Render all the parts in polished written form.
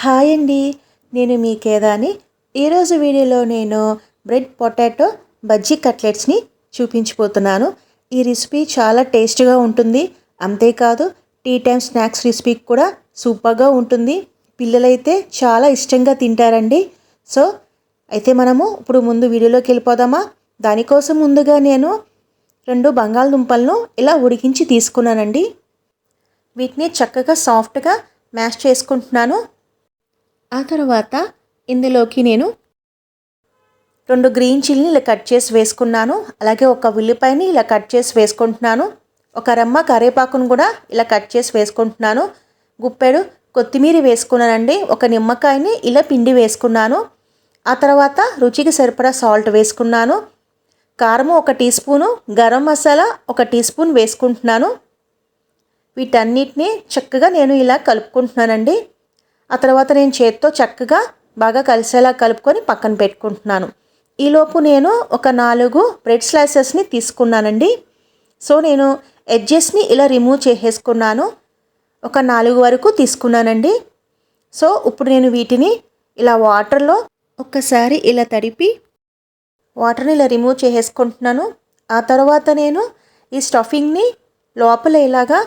Hi అండి, నేను మీ కేదాని. ఈరోజు వీడియోలో నేను బ్రెడ్ పొటాటో బజ్జీ కట్లెట్స్ని చూపించబోతున్నాను. ఈ రెసిపీ చాలా టేస్ట్గా ఉంటుంది. అంతేకాదు టీ టైమ్ స్నాక్స్ రెసిపీ కూడా సూపర్గా ఉంటుంది. పిల్లలైతే చాలా ఇష్టంగా తింటారండి. సో అయితే మనము ఇప్పుడు ముందు వీడియోలోకి వెళ్ళిపోదామా. దానికోసం ముందుగా నేను 2 బంగాళదుంపలను ఇలా ఉడికించి తీసుకున్నానండి. వీటిని చక్కగా సాఫ్ట్గా మ్యాష్ చేసుకుంటున్నాను. ఆ తర్వాత ఇందులోకి నేను 2 గ్రీన్ చిల్లీని ఇలా కట్ చేసి వేసుకున్నాను. అలాగే ఒక ఉల్లిపాయని ఇలా కట్ చేసి వేసుకుంటున్నాను. ఒక రెమ్మ కరివేపాకును కూడా ఇలా కట్ చేసి వేసుకుంటున్నాను. గుప్పెడు కొత్తిమీర వేసుకున్నానండి. ఒక నిమ్మకాయని ఇలా పిండి వేసుకున్నాను. ఆ తర్వాత రుచికి సరిపడా సాల్ట్ వేసుకున్నాను. కారం 1 teaspoon, garam masala 1 teaspoon వేసుకుంటున్నాను. వీటన్నిటిని చక్కగా నేను ఇలా కలుపుకుంటున్నానండి. ఆ తర్వాత నేను చేత్తో చక్కగా బాగా కలిసేలా కలుపుకొని పక్కన పెట్టుకుంటున్నాను. ఈలోపు నేను ఒక 4 బ్రెడ్ స్లైసెస్ని తీసుకున్నానండి. సో నేను ఎడ్జెస్ని ఇలా రిమూవ్ చేసేసుకున్నాను. ఒక 4 వరకు తీసుకున్నానండి. సో ఇప్పుడు నేను వీటిని ఇలా వాటర్లో ఒక్కసారి ఇలా తడిపి వాటర్ని ఇలా రిమూవ్ చేసేసుకుంటున్నాను. ఆ తర్వాత నేను ఈ స్టఫింగ్ని లోపల ఇలాగా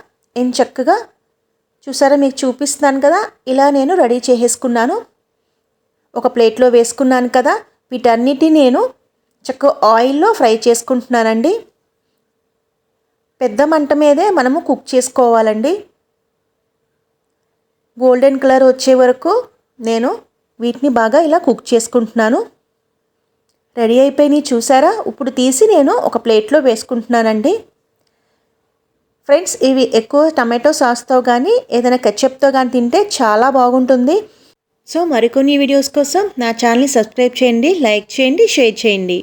చక్కగా చూసారా, మీకు చూపిస్తున్నాను కదా, ఇలా నేను రెడీ చేసేసుకున్నాను. ఒక ప్లేట్లో వేసుకున్నాను కదా. వీటన్నిటిని నేను చక్కగా ఆయిల్లో ఫ్రై చేసుకుంటున్నానండి. పెద్ద మంట మీదే మనము కుక్ చేసుకోవాలండి. గోల్డెన్ కలర్ వచ్చే వరకు నేను వీటిని బాగా ఇలా కుక్ చేసుకుంటున్నాను. రెడీ అయిపోయినాయి చూసారా. ఇప్పుడు తీసి నేను ఒక ప్లేట్లో వేసుకుంటున్నానండి. ఫ్రెండ్స్, ఇవి ఎక్కువ టమాటో సాస్తో కానీ ఏదైనా కెచప్తో కానీ తింటే చాలా బాగుంటుంది. సో మరికొన్ని వీడియోస్ కోసం నా ఛానల్ని సబ్స్క్రైబ్ చేయండి, లైక్ చేయండి, షేర్ చేయండి.